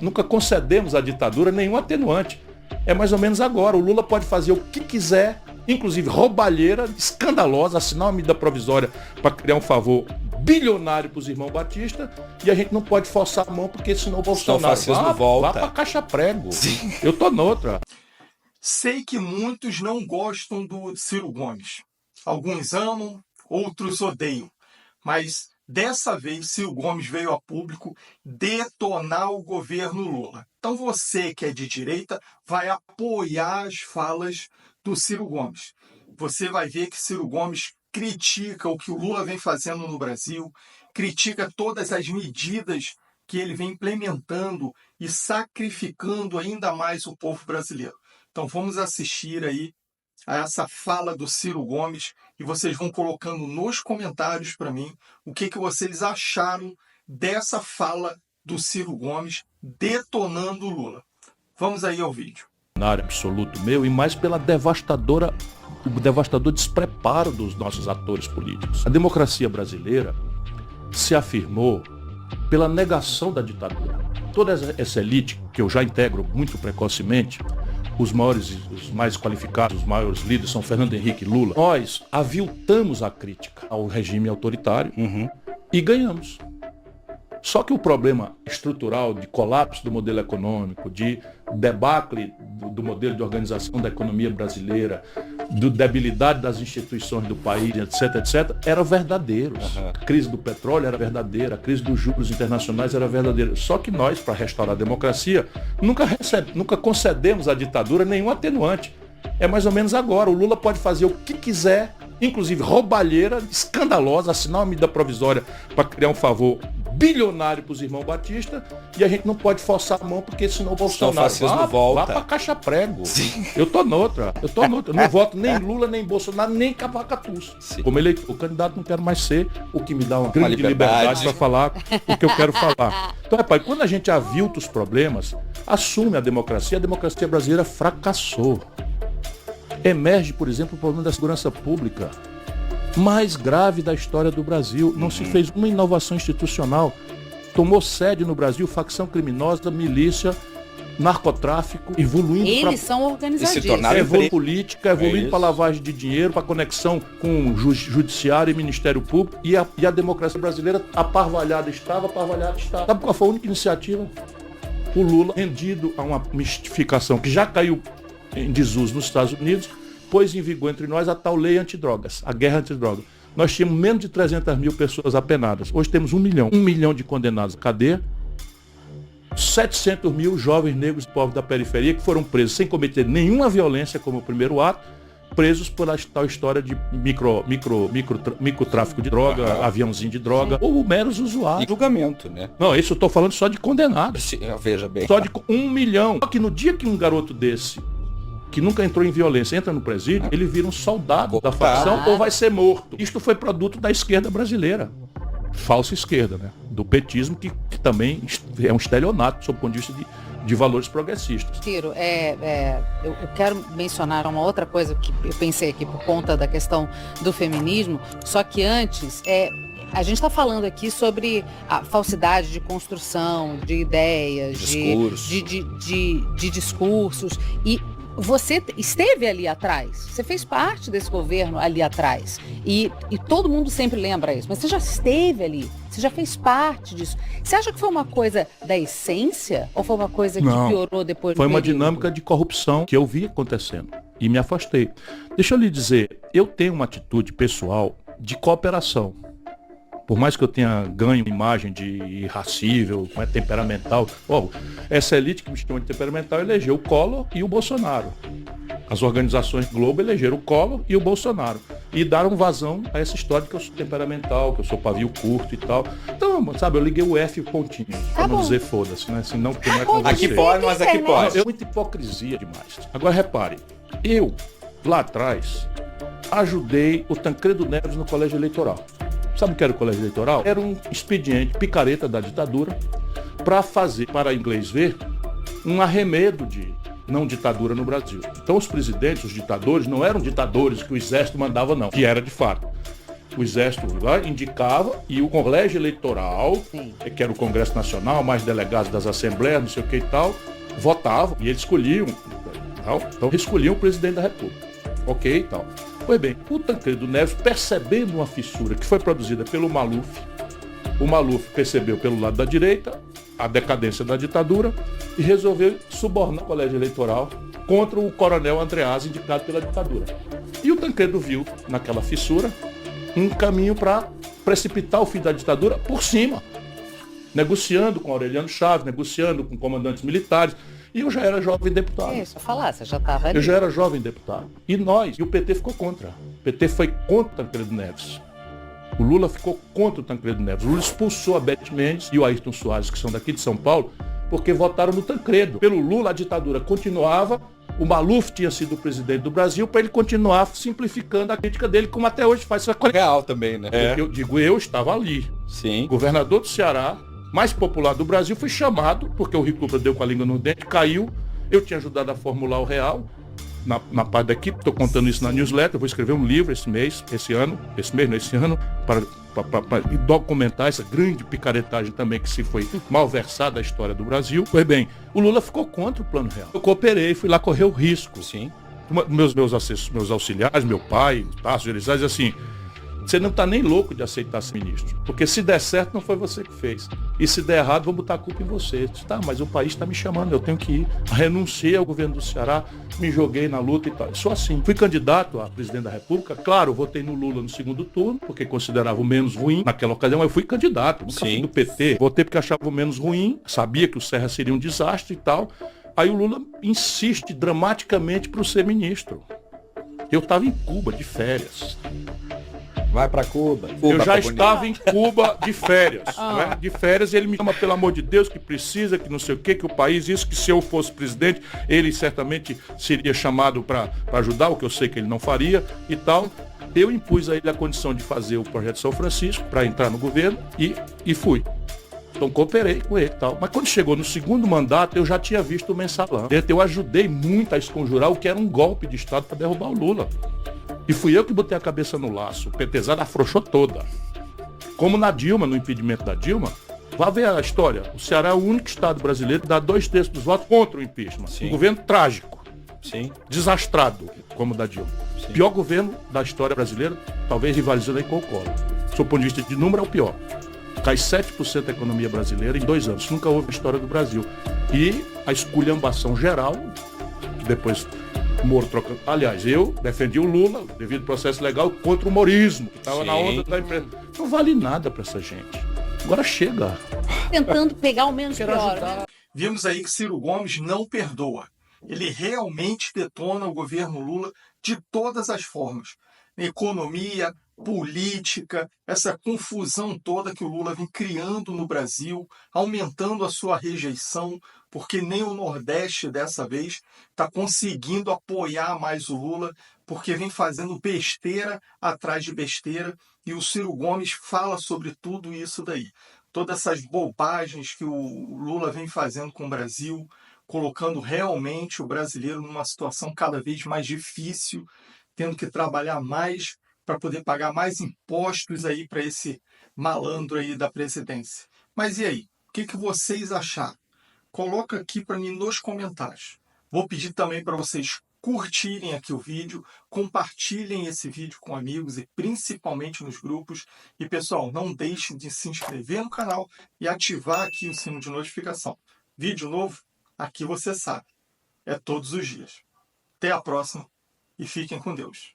nunca concedemos à ditadura nenhum atenuante. É mais ou menos agora. O Lula pode fazer o que quiser, inclusive roubalheira, escandalosa, assinar uma medida provisória para criar um favor bilionário para os irmãos Batista, e a gente não pode forçar a mão, porque senão o Bolsonaro vá para caixa prego. Sim. Eu tô noutra. Sei que muitos não gostam do Ciro Gomes. Alguns amam, outros odeiam. Mas dessa vez Ciro Gomes veio a público detonar o governo Lula. Então você que é de direita vai apoiar as falas do Ciro Gomes. Você vai ver que Ciro Gomes critica o que o Lula vem fazendo no Brasil, critica todas as medidas que ele vem implementando e sacrificando ainda mais o povo brasileiro. Então vamos assistir aí a essa fala do Ciro Gomes e vocês vão colocando nos comentários para mim o que vocês acharam dessa fala do Ciro Gomes detonando o Lula. Vamos aí ao vídeo. Absoluto meu, e mais pela o devastador despreparo dos nossos atores políticos. A democracia brasileira se afirmou pela negação da ditadura. Toda essa elite, que eu já integro muito precocemente, os mais qualificados, os maiores líderes são Fernando Henrique e Lula. Nós aviltamos a crítica ao regime autoritário e ganhamos. Só que o problema estrutural de colapso do modelo econômico, de debacle do modelo de organização da economia brasileira, de debilidade das instituições do país, etc., eram verdadeiros. A crise do petróleo era verdadeira, a crise dos juros internacionais era verdadeira. Só que nós, para restaurar a democracia, nunca concedemos à ditadura nenhum atenuante. É mais ou menos agora. O Lula pode fazer o que quiser, inclusive roubalheira, escandalosa, assinar uma medida provisória para criar um favor bilionário para os irmãos Batista, e a gente não pode forçar a mão, porque senão o Bolsonaro vá para caixa prego. Sim. Eu tô noutra. Eu não voto nem Lula, nem Bolsonaro, nem Cavacatus. Como o candidato não quero mais ser, o que me dá uma grande liberdade para falar o que eu quero falar. Então, rapaz, quando a gente avilta os problemas, assume a democracia brasileira fracassou. Emerge, por exemplo, o problema da segurança pública mais grave da história do Brasil. Não se fez uma inovação institucional. Tomou sede no Brasil facção criminosa, milícia, narcotráfico, evoluindo para... Eles são organizadíssimos. Política, evoluindo para lavagem de dinheiro, para conexão com o judiciário e Ministério Público. E a democracia brasileira aparvalhada estava. Sabe qual foi a única iniciativa? O Lula, rendido a uma mistificação que já caiu em desuso nos Estados Unidos, pôs em vigor entre nós a tal lei antidrogas, a guerra antidrogas. Nós tínhamos menos de 300 mil pessoas apenadas. Hoje temos 1 milhão. 1 milhão de condenados à cadeia. 700 mil jovens negros e povos da periferia que foram presos sem cometer nenhuma violência como o primeiro ato, presos por tal história de microtráfico de droga, aviãozinho de droga, ou meros usuários. E julgamento, né? Não, isso eu estou falando só de condenados. Veja bem. Só de 1 milhão. Só que no dia que um garoto desse, que nunca entrou em violência, entra no presídio, ele vira um soldado da facção ou vai ser morto. Isto foi produto da esquerda brasileira. Falsa esquerda, né? Do petismo, que também é um estelionato, sob o ponto de vista de valores progressistas. Ciro, eu quero mencionar uma outra coisa que eu pensei aqui por conta da questão do feminismo, só que antes, a gente está falando aqui sobre a falsidade de construção, de ideias, de discursos, e você esteve ali atrás, você fez parte desse governo ali atrás, e todo mundo sempre lembra isso, mas você já esteve ali, você já fez parte disso. Você acha que foi uma coisa da essência ou foi uma coisa que piorou depois do Foi uma período? dinâmica de corrupção que eu vi acontecendo e me afastei. Deixa eu lhe dizer, eu tenho uma atitude pessoal de cooperação. Por mais que eu tenha ganho imagem de irracível, temperamental, essa elite que me chama de temperamental elegeu o Collor e o Bolsonaro. As organizações Globo elegeram o Collor e o Bolsonaro. E deram vazão a essa história de que eu sou temperamental, que eu sou pavio curto e tal. Então, sabe, eu liguei o F pontinho, pra não dizer foda-se, né? Assim, não, porque não é com aqui você. pode, mas aqui pode. É muita hipocrisia demais. Agora repare, eu, lá atrás, ajudei o Tancredo Neves no colégio eleitoral. Sabe o que era o colégio eleitoral? Era um expediente picareta da ditadura para fazer, para inglês ver, um arremedo de não ditadura no Brasil. Então os presidentes, os ditadores, não eram ditadores que o exército mandava não, que era de fato. O Exército lá indicava e o colégio eleitoral, Sim. que era o Congresso Nacional, mais delegados das assembleias, não sei o que e tal, votavam e eles escolhiam. Então escolhiam o presidente da República. Ok e tal. Pois bem, o Tancredo Neves, percebendo uma fissura que foi produzida pelo Maluf, o Maluf percebeu pelo lado da direita a decadência da ditadura e resolveu subornar o colégio eleitoral contra o coronel Andreasa, indicado pela ditadura. E o Tancredo viu naquela fissura um caminho para precipitar o fim da ditadura por cima, negociando com Aureliano Chaves, negociando com comandantes militares. E eu já era jovem deputado. É isso, eu falar, você já estava ali. Eu já era jovem deputado. E o PT ficou contra. O PT foi contra o Tancredo Neves. O Lula ficou contra o Tancredo Neves. O Lula expulsou a Beth Mendes e o Ayrton Soares, que são daqui de São Paulo, porque votaram no Tancredo. Pelo Lula, a ditadura continuava. O Maluf tinha sido o presidente do Brasil para ele continuar simplificando a crítica dele, como até hoje faz. Real também, né? Eu estava ali. Sim. O governador do Ceará, mais popular do Brasil, foi chamado, porque o Rico Lula deu com a língua no dente, caiu. Eu tinha ajudado a formular o real na parte da equipe, estou contando isso na newsletter, eu vou escrever um livro esse ano, para documentar essa grande picaretagem também que se foi malversada a história do Brasil. Pois bem, o Lula ficou contra o Plano Real. Eu cooperei, fui lá correr o risco. Sim. Meus auxiliares, meu pai, Tasso Gerizais, assim, você não está nem louco de aceitar ser ministro. Porque se der certo, não foi você que fez. E se der errado, vou botar a culpa em você. Tá, mas o país está me chamando, eu tenho que ir. Renunciei ao governo do Ceará, me joguei na luta e tal. Sou assim. Fui candidato a presidente da República. Claro, votei no Lula no segundo turno, porque considerava o menos ruim naquela ocasião. Eu fui candidato, nunca fui do PT. Votei porque achava o menos ruim, sabia que o Serra seria um desastre e tal. Aí o Lula insiste dramaticamente para ser ministro. Eu estava em Cuba, de férias. Vai pra Cuba. Eu já estava em Cuba de férias. Né? De férias, ele me chama, pelo amor de Deus, que precisa, que não sei o quê, que o país, isso, que se eu fosse presidente, ele certamente seria chamado para ajudar, o que eu sei que ele não faria e tal. Eu impus a ele a condição de fazer o projeto São Francisco para entrar no governo e fui. Então cooperei com ele e tal. Mas quando chegou no segundo mandato, eu já tinha visto o mensalão. Eu ajudei muito a esconjurar o que era um golpe de Estado para derrubar o Lula. E fui eu que botei a cabeça no laço. O PTzada afrouxou toda. Como na Dilma, no impedimento da Dilma, vá ver a história. O Ceará é o único estado brasileiro que dá 2/3 dos votos contra o impeachment. Sim. Um governo trágico. Sim. Desastrado, como o da Dilma. Sim. Pior governo da história brasileira, talvez rivalizando aí com o Collor. Do seu ponto de vista de número, é o pior. Cai 7% da economia brasileira em 2 anos. Nunca houve na história do Brasil. E a esculhambação geral, que depois Moro trocando. Aliás, eu defendi o Lula, devido ao processo legal, contra o morismo, que estava na onda da empresa. Não vale nada para essa gente. Agora chega. Tentando pegar o menos pior. Né? Vimos aí que Ciro Gomes não perdoa. Ele realmente detona o governo Lula de todas as formas. Economia, política, essa confusão toda que o Lula vem criando no Brasil, aumentando a sua rejeição, porque nem o Nordeste dessa vez está conseguindo apoiar mais o Lula, porque vem fazendo besteira atrás de besteira, e o Ciro Gomes fala sobre tudo isso daí. Todas essas bobagens que o Lula vem fazendo com o Brasil, colocando realmente o brasileiro numa situação cada vez mais difícil, tendo que trabalhar mais para poder pagar mais impostos aí para esse malandro aí da presidência. Mas e aí? O que vocês acharam? Coloca aqui para mim nos comentários. Vou pedir também para vocês curtirem aqui o vídeo, compartilhem esse vídeo com amigos e principalmente nos grupos. E pessoal, não deixem de se inscrever no canal e ativar aqui o sino de notificação. Vídeo novo, aqui você sabe, é todos os dias. Até a próxima e fiquem com Deus.